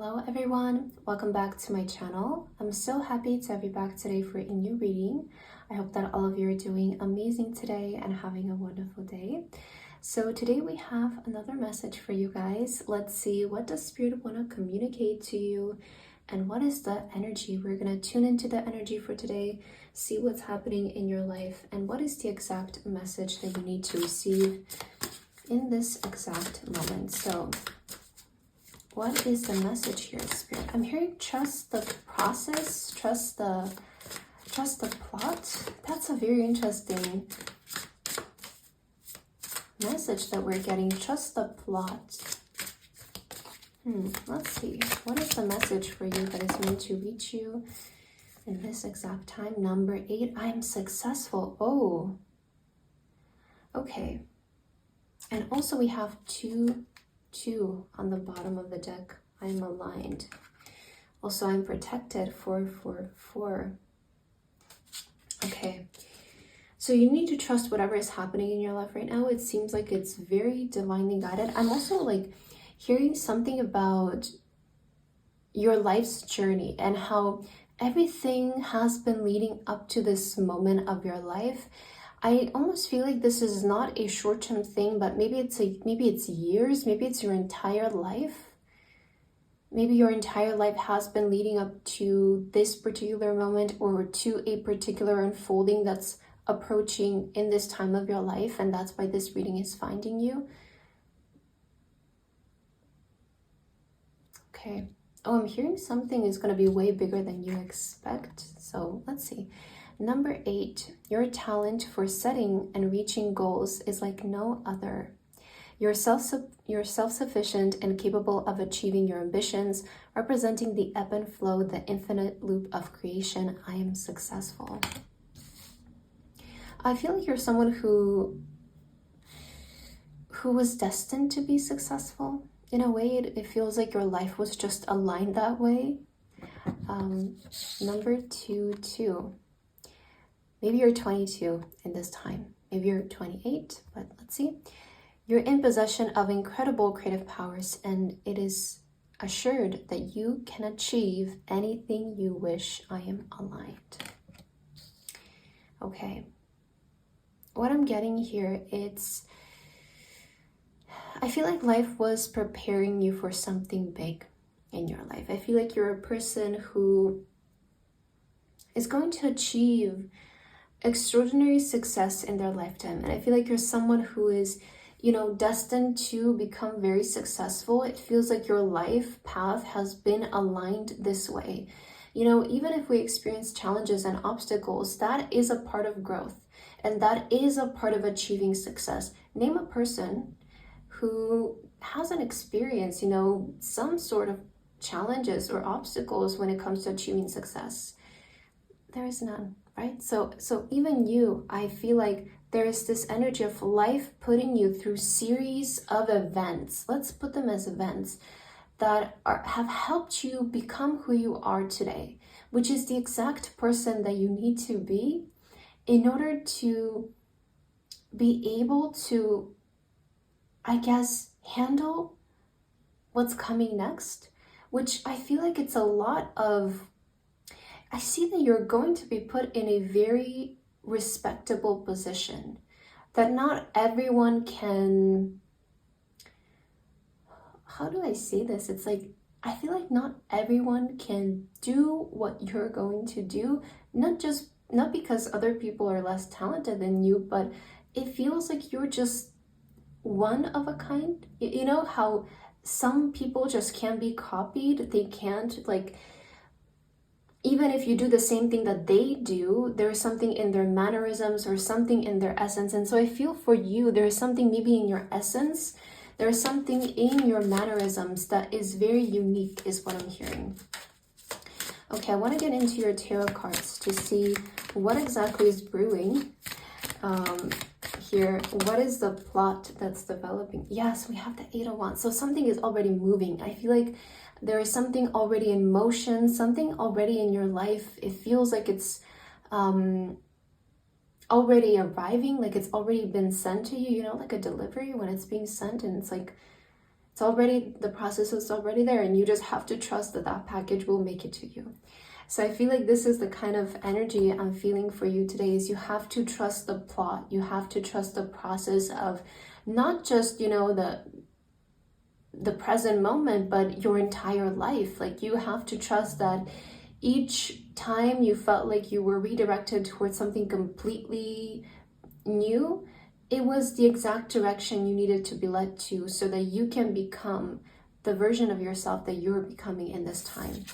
Hello everyone, welcome back to my channel. I'm so happy to have you back today for a new reading. I hope that all of you are doing amazing today and having a wonderful day. So today we have another message for you guys. Let's see, what does Spirit want to communicate to you and what is the energy? We're going to tune into the energy for today, see what's happening in your life and what is the exact message that you need to receive in this exact moment. So what is the message here, Spirit? I'm hearing trust the process, trust the plot. That's a very interesting message that we're getting. Trust the plot. Let's see. What is the message for you that is meant to reach you in this exact time? Number 8, I'm successful. Oh, okay. And also we have two on the bottom of the deck. I'm aligned. Also, I'm protected. 4. Okay. So you need to trust whatever is happening in your life right now. It seems like it's very divinely guided. I'm also like hearing something about your life's journey and how everything has been leading up to this moment of your life. I almost feel like this is not a short-term thing, but maybe it's years, maybe it's your entire life. Maybe your entire life has been leading up to this particular moment or to a particular unfolding that's approaching in this time of your life, and that's why this reading is finding you. Okay. Oh, I'm hearing something is going to be way bigger than you expect. So let's see. Number 8, your talent for setting and reaching goals is like no other. You're self-sufficient and capable of achieving your ambitions, representing the ebb and flow, the infinite loop of creation. I am successful. I feel like you're someone who was destined to be successful. In a way, it feels like your life was just aligned that way. Number 2. Maybe you're 22 in this time. Maybe you're 28, but let's see. You're in possession of incredible creative powers, and it is assured that you can achieve anything you wish. I am aligned. Okay. What I'm getting here, I feel like life was preparing you for something big in your life. I feel like you're a person who is going to achieve extraordinary success in their lifetime, and I feel like you're someone who is, destined to become very successful. It feels like your life path has been aligned this way. Even if we experience challenges and obstacles, that is a part of growth, and that is a part of achieving success. Name a person who hasn't experienced, some sort of challenges or obstacles when it comes to achieving success. There is none. Right? So even you, I feel like there is this energy of life putting you through series of events. Let's put them as events that have helped you become who you are today, which is the exact person that you need to be in order to be able to, I guess, handle what's coming next, which I feel like it's a lot of, I see that you're going to be put in a very respectable position that not everyone can, how do I say this? It's like, I feel like not everyone can do what you're going to do, not because other people are less talented than you, but it feels like you're just one of a kind. You know how some people just can't be copied? They can't, like, even if you do the same thing that they do, there's something in their mannerisms or something in their essence. And so I feel for you, there's something maybe in your essence, there's something in your mannerisms that is very unique, is what I'm hearing. Okay, I want to get into your tarot cards to see what exactly is brewing here. What is the plot that's developing? Yes, we have the 8 of Wands. So something is already moving. I feel like there is something already in motion, something already in your life. It feels like it's already arriving, like it's already been sent to you, like a delivery when it's being sent, and it's It's already, the process is already there, and you just have to trust that that package will make it to you. So I feel like this is the kind of energy I'm feeling for you today, is you have to trust the plot. You have to trust the process of not just, you know, the present moment, but your entire life. Like, you have to trust that each time you felt like you were redirected towards something completely new, it was the exact direction you needed to be led to, so that you can become the version of yourself that you're becoming in this time.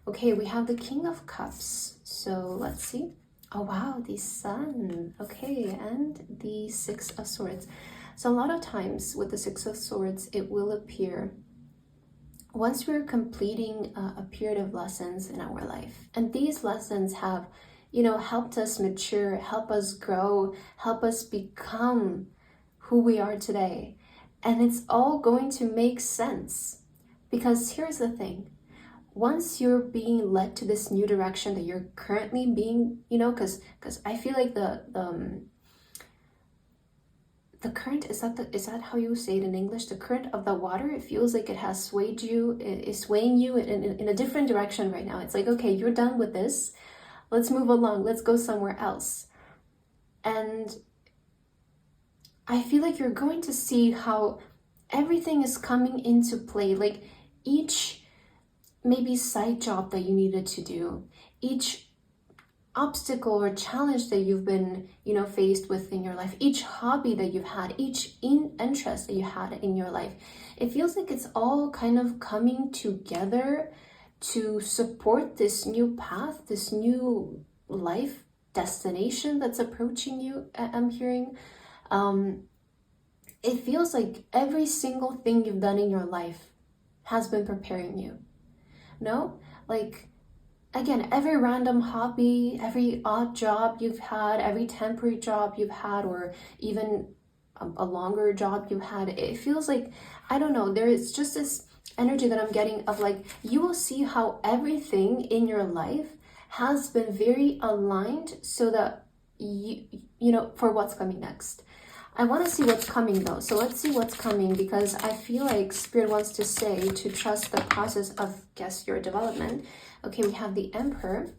Okay, we have the King of Cups. So let's see. Oh wow, the Sun. Okay, and the Six of Swords. So a lot of times with the Six of Swords, it will appear once we're completing a period of lessons in our life. And these lessons have, you know, helped us mature, help us grow, help us become who we are today. And it's all going to make sense. Because here's the thing. Once you're being led to this new direction that you're currently being, you know, because I feel like the current, is that how you say it in English? The current of the water, it feels like it has swayed you, is swaying you in a different direction right now. It's like, okay, you're done with this. Let's move along. Let's go somewhere else. And I feel like you're going to see how everything is coming into play. Like each maybe side job that you needed to do, each obstacle or challenge that you've been, you know, faced with in your life, each hobby that you've had, each interest that you had in your life, it feels like it's all kind of coming together to support this new path, this new life destination that's approaching you. I'm hearing it feels like every single thing you've done in your life has been preparing you. No, like, again, every random hobby, every odd job you've had, every temporary job you've had, or even a longer job you've had, it feels like, I don't know, there is just this energy that I'm getting of like, you will see how everything in your life has been very aligned so that you know, for what's coming next. I want to see what's coming though. So let's see what's coming, because I feel like Spirit wants to say to trust the process of, guess, your development. Okay, we have the Emperor.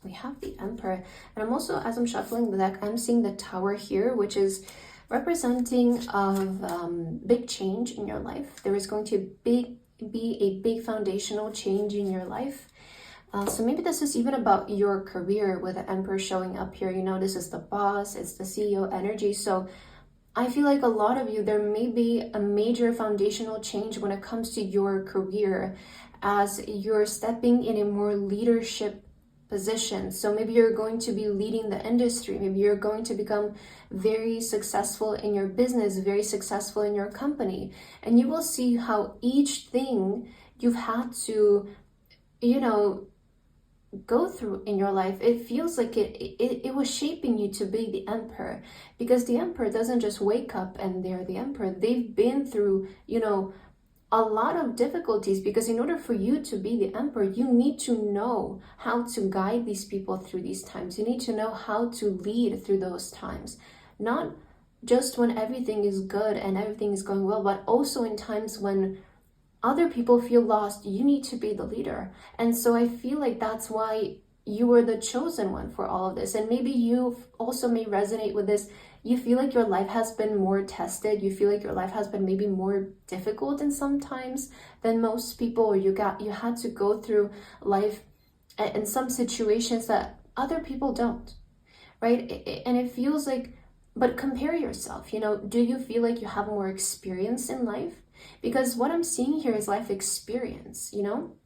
We have the Emperor. And I'm also, as I'm shuffling the deck, I'm seeing the Tower here, which is representing of big change in your life. There is going to be a big foundational change in your life. So maybe this is even about your career with the Emperor showing up here. You know, this is the boss, it's the CEO energy. So I feel like a lot of you, there may be a major foundational change when it comes to your career as you're stepping in a more leadership position. So maybe you're going to be leading the industry. Maybe you're going to become very successful in your business, very successful in your company. And you will see how each thing you've had to, you know, go through in your life, it feels like it was shaping you to be the Emperor, because the Emperor doesn't just wake up and they're the Emperor. They've been through, you know, a lot of difficulties, because in order for you to be the Emperor, you need to know how to guide these people through these times. You need to know how to lead through those times, not just when everything is good and everything is going well, but also in times when other people feel lost. You need to be the leader. And so I feel like that's why you were the chosen one for all of this. And maybe you also may resonate with this. You feel like your life has been more tested. You feel like your life has been maybe more difficult in some times than most people, or you had to go through life in some situations that other people don't, right? And it feels like, but compare yourself, you know, do you feel like you have more experience in life? Because what I'm seeing here is life experience, you know,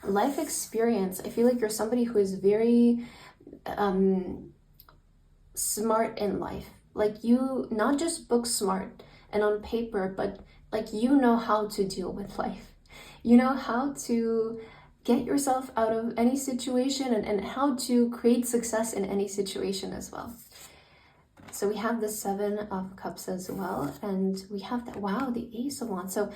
life experience. I feel like you're somebody who is very smart in life. Like, you not just book smart and on paper, but like, you know how to deal with life. You know how to get yourself out of any situation and how to create success in any situation as well. So we have the Seven of Cups as well, and we have that, wow, the Ace of Wands. So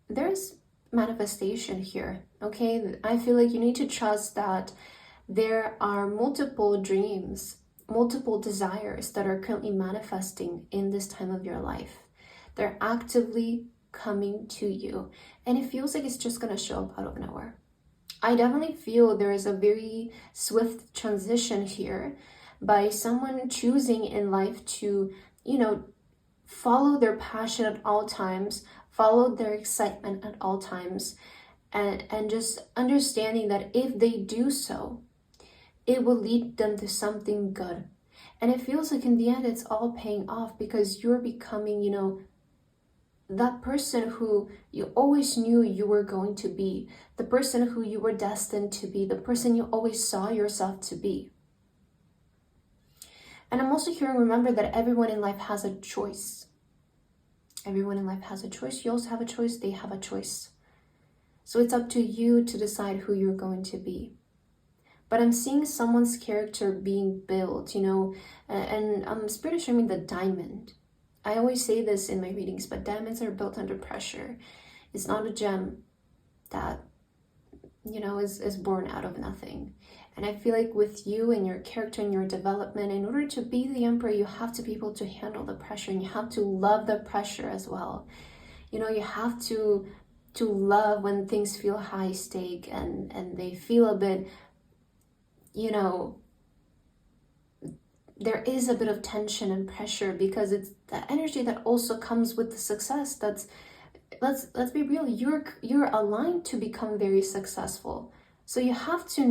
there's manifestation here, okay? I feel like you need to trust that there are multiple dreams, multiple desires that are currently manifesting in this time of your life. They're actively coming to you, and it feels like it's just gonna show up out of nowhere. I definitely feel there is a very swift transition here by someone choosing in life to, follow their passion at all times, follow their excitement at all times, and just understanding that if they do so, it will lead them to something good. And it feels like in the end, it's all paying off because you're becoming, that person who you always knew you were going to be, the person who you were destined to be, the person you always saw yourself to be. And I'm also hearing, remember that everyone in life has a choice. Everyone in life has a choice. You also have a choice. They have a choice. So it's up to you to decide who you're going to be. But I'm seeing someone's character being built, and Spirit is showing me the diamond. I always say this in my readings, but diamonds are built under pressure. It's not a gem that, is born out of nothing. And I feel like with you and your character and your development, in order to be the emperor, you have to be able to handle the pressure, and you have to love the pressure as well. You have to love when things feel high stake and they feel a bit, there is a bit of tension and pressure, because it's the energy that also comes with the success. That's, let's be real, you're aligned to become very successful. So you have to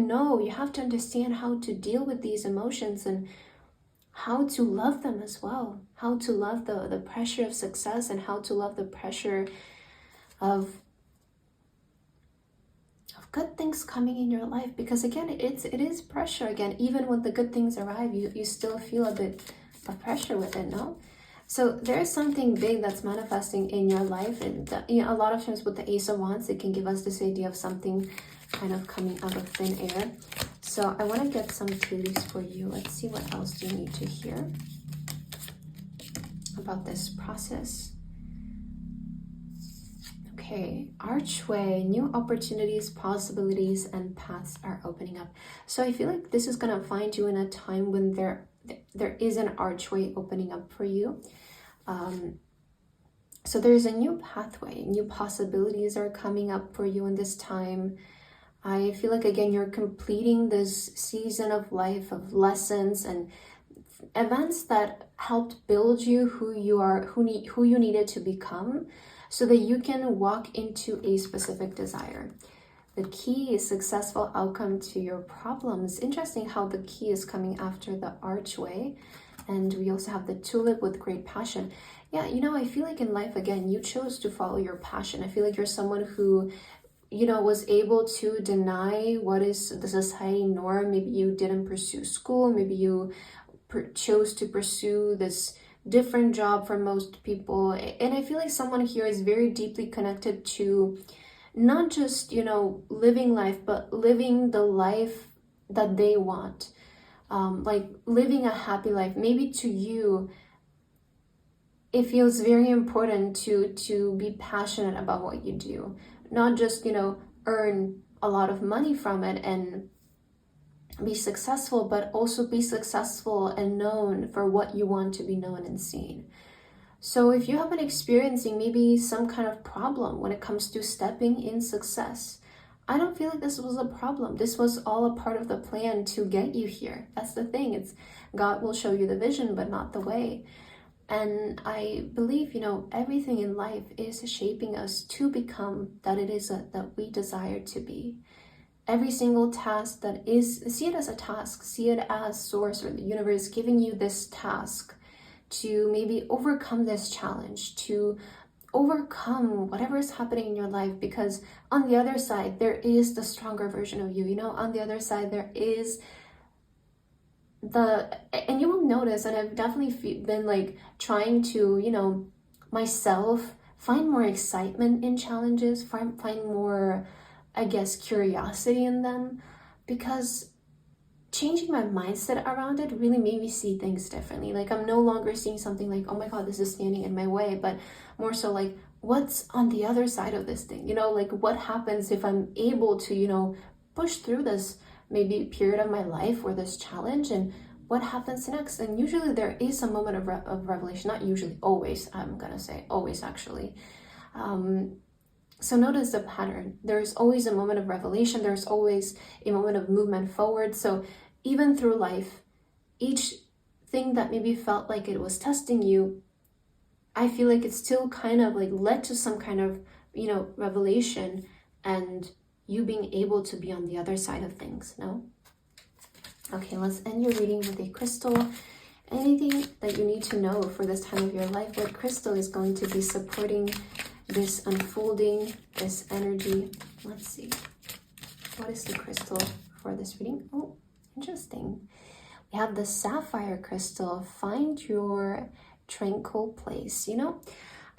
understand how to deal with these emotions and how to love them as well. How to love the pressure of success, and how to love the pressure of good things coming in your life. Because again, it is pressure. Again, even when the good things arrive, you still feel a bit of pressure with it, no? So there's something big that's manifesting in your life, and a lot of times with the Ace of Wands, it can give us this idea of something kind of coming out of thin air. So I want to get some clues for you. Let's see what else you need to hear about this process. Okay, archway, new opportunities, possibilities, and paths are opening up. So I feel like this is going to find you in a time when there is an archway opening up for you. So there's a new pathway, new possibilities are coming up for you in this time. I feel like, again, you're completing this season of life, of lessons and events that helped build you who you are, who you needed to become, so that you can walk into a specific desire. The key is successful outcome to your problems. Interesting how the key is coming after the archway. And we also have the tulip with great passion. Yeah, I feel like in life, again, you chose to follow your passion. I feel like you're someone who, was able to deny what is the society norm. Maybe you didn't pursue school. Maybe you chose to pursue this different job from most people. And I feel like someone here is very deeply connected to not just, living life, but living the life that they want. Like living a happy life. Maybe to you, it feels very important to be passionate about what you do. Not just, earn a lot of money from it and be successful, but also be successful and known for what you want to be known and seen. So if you have been experiencing maybe some kind of problem when it comes to stepping in success, I don't feel like this was a problem. This was all a part of the plan to get you here. That's the thing. It's God will show you the vision, but not the way. And I believe, everything in life is shaping us to become that it is that we desire to be. Every single task that is, see it as a task, see it as source or the universe giving you this task to maybe overcome this challenge, to overcome whatever is happening in your life, because on the other side, there is the stronger version of you, on the other side, there is and you will notice, and I've definitely been like trying to, myself find more excitement in challenges, find more, I guess, curiosity in them, because changing my mindset around it really made me see things differently. Like I'm no longer seeing something like, oh my God, this is standing in my way, but more so like, what's on the other side of this thing? Like what happens if I'm able to, push through this maybe period of my life or this challenge, and what happens next? And usually there is a moment of revelation, not usually, always, I'm gonna say always actually. So notice the pattern. There's always a moment of revelation. There's always a moment of movement forward. So even through life, each thing that maybe felt like it was testing you, I feel like it's still kind of like led to some kind of, revelation and you being able to be on the other side of things, no? Okay, let's end your reading with a crystal. Anything that you need to know for this time of your life, what crystal is going to be supporting this unfolding, this energy? Let's see. What is the crystal for this reading? Oh, interesting. We have the sapphire crystal. Find your tranquil place.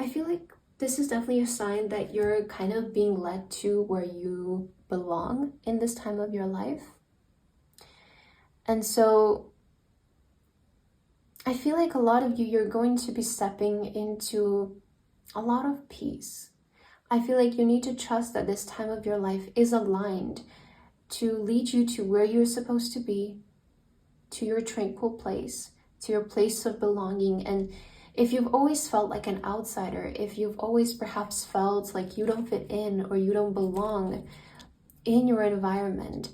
I feel like this is definitely a sign that you're kind of being led to where you belong in this time of your life. And so I feel like a lot of you're going to be stepping into a lot of peace. I feel like you need to trust that this time of your life is aligned to lead you to where you're supposed to be, to your tranquil place, to your place of belonging. And if you've always felt like an outsider, if you've always perhaps felt like you don't fit in or you don't belong in your environment,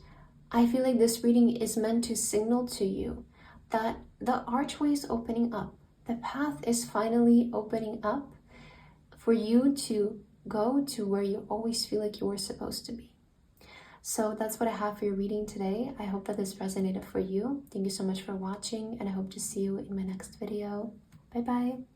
I feel like this reading is meant to signal to you that the archway is opening up. The path is finally opening up for you to go to where you always feel like you were supposed to be. So that's what I have for your reading today. I hope that this resonated for you. Thank you so much for watching, and I hope to see you in my next video. Bye-bye.